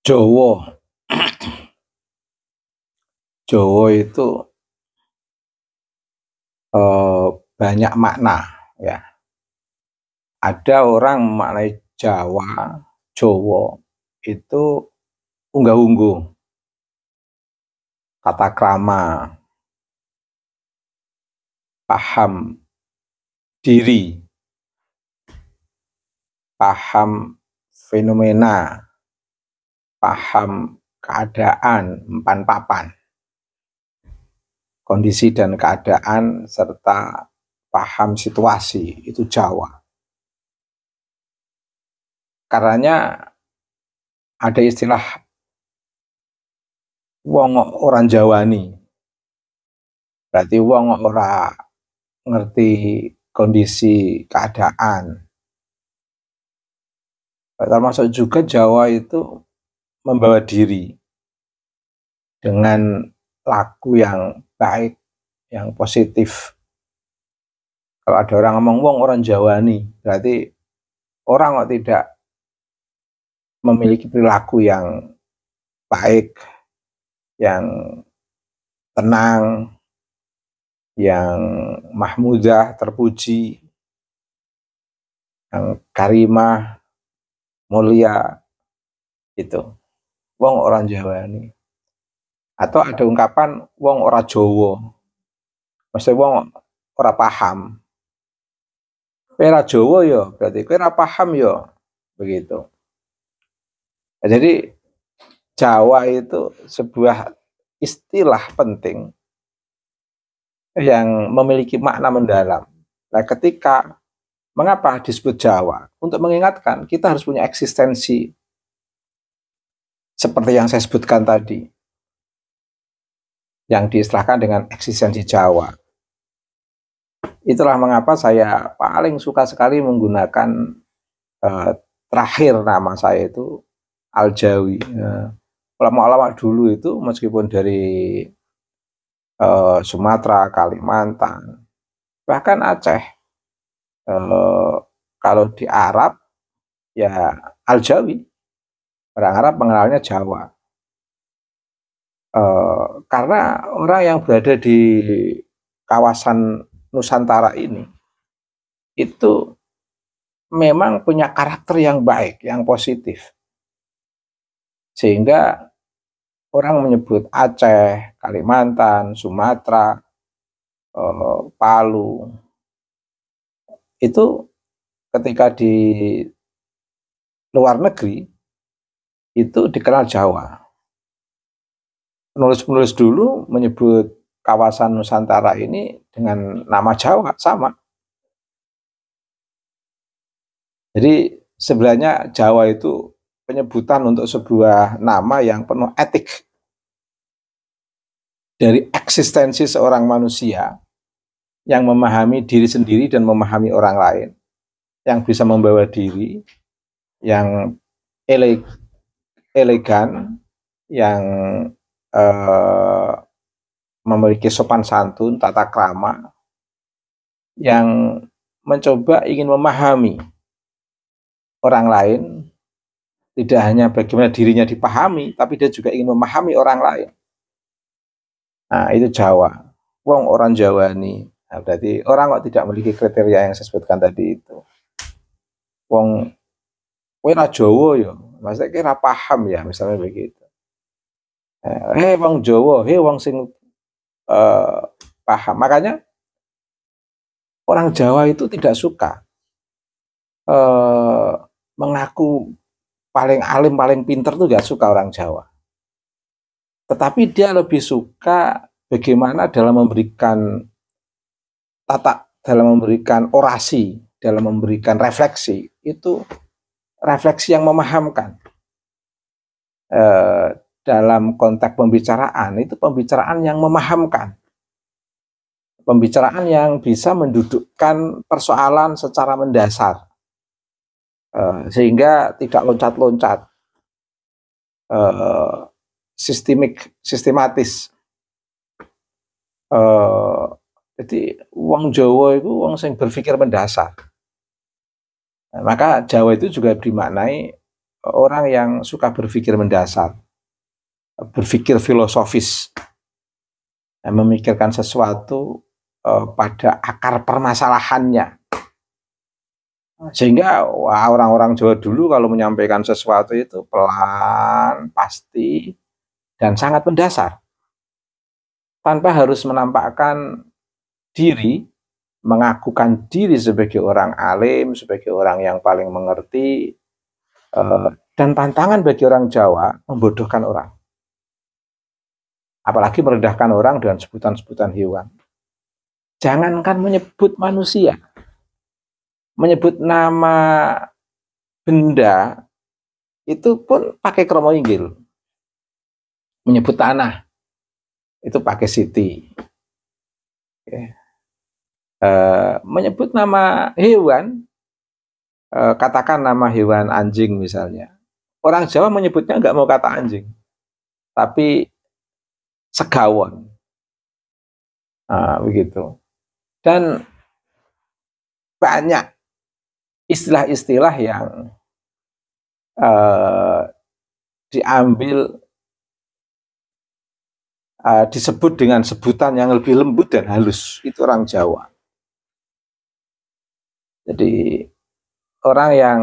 Jowo. Jowo itu banyak makna ya. Ada orang memaknai Jawa, Jowo itu unggah-ungguh, tata krama, paham diri, paham fenomena, paham keadaan, empan papan, kondisi dan keadaan serta paham situasi, itu Jawa. Karenanya ada istilah wong orang Jawani. Berarti wong ora ngerti kondisi keadaan. Termasuk juga Jawa itu membawa diri dengan laku yang baik, yang positif. Kalau ada orang ngomong wong orang Jawani, berarti orang kok tidak memiliki perilaku yang baik, yang tenang, yang mahmudah, terpuji, yang karimah, mulia, itu wong orang Jawani. Atau ada ungkapan wong ora Jowo, maksudnya wong ora paham. Kowe ora Jowo ya, berarti kowe ora paham ya, begitu. Nah, jadi Jawa itu sebuah istilah penting yang memiliki makna mendalam. Nah, ketika mengapa disebut Jawa? Untuk mengingatkan kita harus punya eksistensi seperti yang saya sebutkan tadi, yang diistilahkan dengan eksistensi Jawa. Itulah mengapa saya paling suka sekali menggunakan terakhir nama saya itu Al-Jawi. Ulama-ulama dulu itu meskipun dari Sumatera, Kalimantan, bahkan Aceh, kalau di Arab ya Al-Jawi, orang Arab mengenalnya Jawa. Karena orang yang berada di kawasan Nusantara ini itu memang punya karakter yang baik, yang positif. Sehingga orang menyebut Aceh, Kalimantan, Sumatera, Palu, itu ketika di luar negeri itu dikenal Jawa. Penulis-penulis dulu menyebut kawasan Nusantara ini dengan nama Jawa, sama. Jadi sebenarnya Jawa itu penyebutan untuk sebuah nama yang penuh etik dari eksistensi seorang manusia yang memahami diri sendiri dan memahami orang lain, yang bisa membawa diri, yang elegan, yang memiliki sopan santun, tata krama, yang mencoba ingin memahami orang lain, tidak hanya bagaimana dirinya dipahami, tapi dia juga ingin memahami orang lain. Nah, itu Jawa. Wong orang Jawani. Nah, berarti orang kok tidak memiliki kriteria yang saya sebutkan tadi itu. Wong kowe ra Jawa ya, maksudnya kira paham ya, misalnya begitu. Wong Jawa, wong sing paham. Makanya orang Jawa itu tidak suka mengaku paling alim, paling pinter tuh gak suka orang Jawa. Tetapi dia lebih suka bagaimana dalam memberikan dalam memberikan orasi, dalam memberikan refleksi, itu refleksi yang memahamkan. Dalam konteks pembicaraan, itu pembicaraan yang memahamkan. Pembicaraan yang bisa mendudukkan persoalan secara mendasar. Sehingga tidak loncat-loncat. Sistematis. Jadi wong Jawa itu wong sing berpikir mendasar. Nah, maka Jawa itu juga dimaknai orang yang suka berpikir mendasar, berpikir filosofis, memikirkan sesuatu pada akar permasalahannya. Sehingga orang-orang Jawa dulu kalau menyampaikan sesuatu itu pelan, pasti, dan sangat mendasar. Tanpa harus menampakkan diri, mengakukan diri sebagai orang alim, sebagai orang yang paling mengerti, dan tantangan bagi orang Jawa membodohkan orang. Apalagi merendahkan orang dengan sebutan-sebutan hewan. Jangankan menyebut manusia, menyebut nama benda, itu pun pakai kromo inggil. Menyebut tanah, itu pakai siti. Menyebut nama hewan, katakan nama hewan anjing misalnya. Orang Jawa menyebutnya nggak mau kata anjing, tapi segawon. Nah, begitu. Dan banyak istilah-istilah yang diambil, disebut dengan sebutan yang lebih lembut dan halus. Itu orang Jawa. Jadi orang yang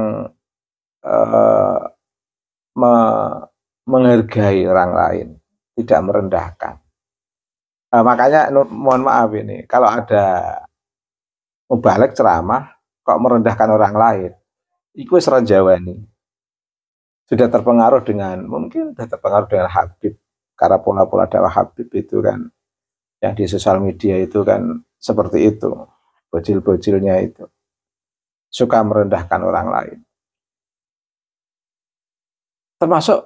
menghargai orang lain, tidak merendahkan. Makanya mohon maaf ini, kalau ada mubalek ceramah kok merendahkan orang lain, itu orang Jawa ini sudah terpengaruh dengan, mungkin sudah terpengaruh dengan Habib, karena pola-pola dakwah Habib itu kan yang di sosial media itu kan seperti itu, bocil-bocilnya itu suka merendahkan orang lain. Termasuk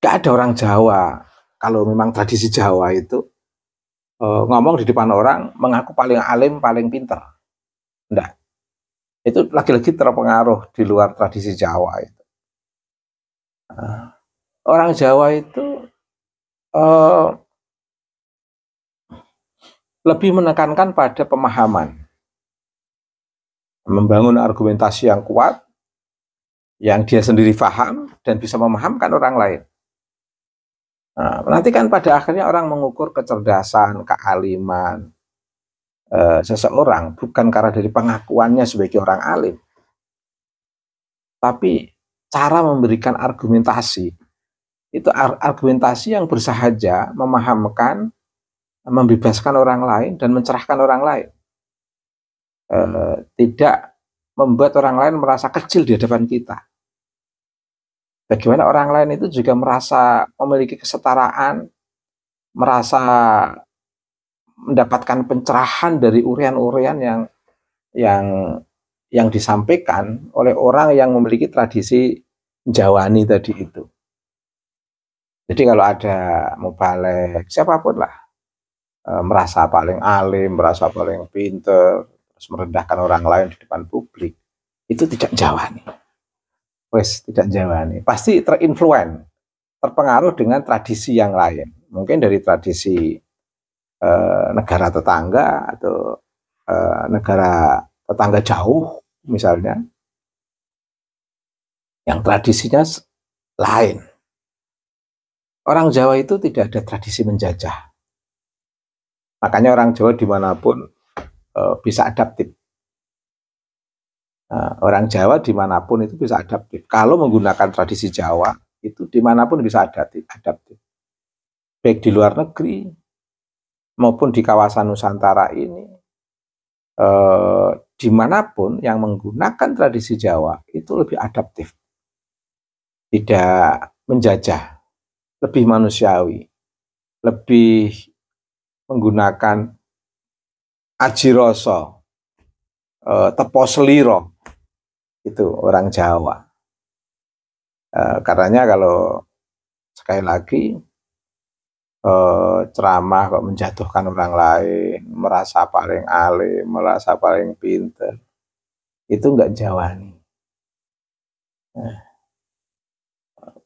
gak ada orang Jawa, kalau memang tradisi Jawa itu ngomong di depan orang mengaku paling alim, paling pinter. Enggak. Itu lagi-lagi terpengaruh di luar tradisi Jawa itu. Orang Jawa itu lebih menekankan pada pemahaman, membangun argumentasi yang kuat, yang dia sendiri paham dan bisa memahamkan orang lain. Nah, nanti kan pada akhirnya orang mengukur kecerdasan, kealiman seseorang bukan karena dari pengakuannya sebagai orang alim, tapi cara memberikan argumentasi. Itu argumentasi yang bersahaja, memahamkan, membebaskan orang lain dan mencerahkan orang lain. Tidak membuat orang lain merasa kecil di hadapan kita. Bagaimana orang lain itu juga merasa memiliki kesetaraan, merasa mendapatkan pencerahan dari urian-urian yang disampaikan oleh orang yang memiliki tradisi Jawani tadi itu. Jadi kalau ada mubalek, siapapun lah, merasa paling alim, merasa paling pinter, terus merendahkan orang lain di depan publik, itu tidak Jawani. Tidak Jawani, pasti terpengaruh dengan tradisi yang lain, mungkin dari tradisi negara tetangga atau negara tetangga jauh misalnya, yang tradisinya lain. Orang Jawa itu tidak ada tradisi menjajah, makanya orang Jawa dimanapun bisa adaptif. Orang Jawa dimanapun itu bisa adaptif. Kalau menggunakan tradisi Jawa, itu dimanapun bisa adaptif. Baik di luar negeri, maupun di kawasan Nusantara ini, dimanapun yang menggunakan tradisi Jawa, itu lebih adaptif. Tidak menjajah, lebih manusiawi, lebih menggunakan ajiroso, tepo seliro. Itu orang Jawa. Karenanya kalau sekali lagi ceramah kok menjatuhkan orang lain, merasa paling alim, merasa paling pinter, itu enggak Jawani.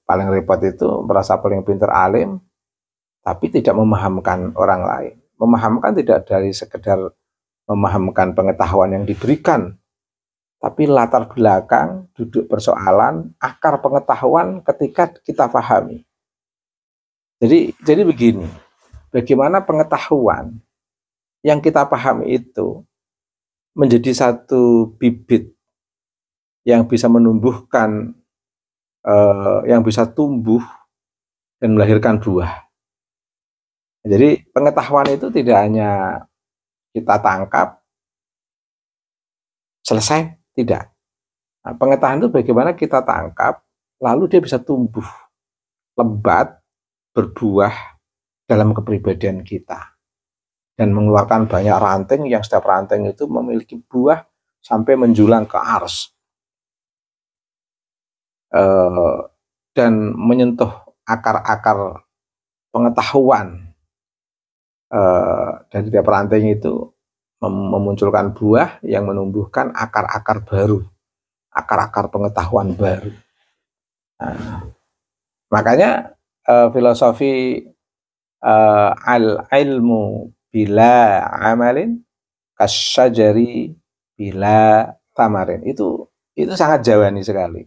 Paling repot itu merasa paling pinter, alim, tapi tidak memahamkan orang lain. Memahamkan tidak dari sekedar memahamkan pengetahuan yang diberikan tapi latar belakang, duduk persoalan, akar pengetahuan ketika kita pahami. Jadi begini, bagaimana pengetahuan yang kita pahami itu menjadi satu bibit yang bisa menumbuhkan, yang bisa tumbuh dan melahirkan buah. Jadi pengetahuan itu tidak hanya kita tangkap, selesai, tidak. Nah, pengetahuan itu bagaimana kita tangkap, lalu dia bisa tumbuh, lebat, berbuah dalam kepribadian kita. Dan mengeluarkan banyak ranting yang setiap ranting itu memiliki buah sampai menjulang ke ars. Dan menyentuh akar-akar pengetahuan dari tiap ranting itu memunculkan buah yang menumbuhkan akar-akar baru, akar-akar pengetahuan baru. Nah, makanya filosofi al-ilmu bila amalin kasyajari bila tamarin itu sangat jawani sekali.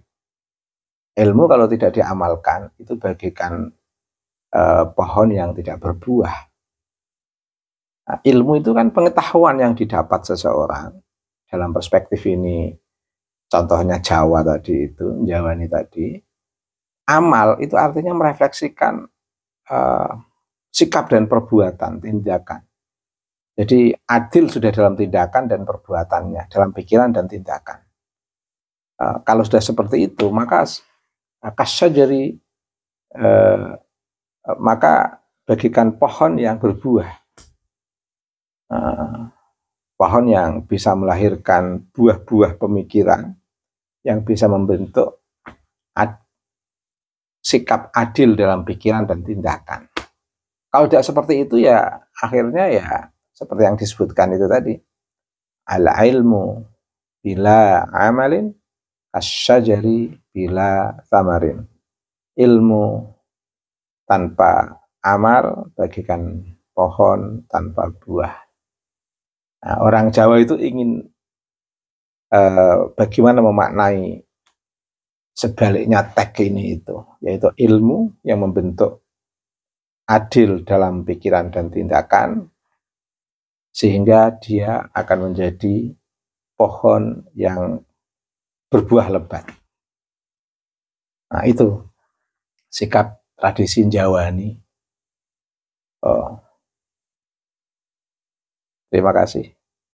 Ilmu kalau tidak diamalkan itu bagaikan pohon yang tidak berbuah. Nah, ilmu itu kan pengetahuan yang didapat seseorang dalam perspektif ini. Contohnya Jawa tadi itu, Jawani tadi. Amal itu artinya merefleksikan sikap dan perbuatan, tindakan. Jadi adil sudah dalam tindakan dan perbuatannya, dalam pikiran dan tindakan. Kalau sudah seperti itu, maka kasyajari, maka bagikan pohon yang berbuah, pohon yang bisa melahirkan buah-buah pemikiran, yang bisa membentuk sikap adil dalam pikiran dan tindakan. Kalau tidak seperti itu ya akhirnya ya seperti yang disebutkan itu tadi. Al-ilmu bila amalin kasyajari bila tamarin. Ilmu tanpa amal bagikan pohon tanpa buah. Nah, orang Jawa itu ingin bagaimana memaknai sebaliknya tag ini itu, yaitu ilmu yang membentuk adil dalam pikiran dan tindakan, sehingga dia akan menjadi pohon yang berbuah lebat. Nah itu sikap tradisi Jawani. Terima kasih.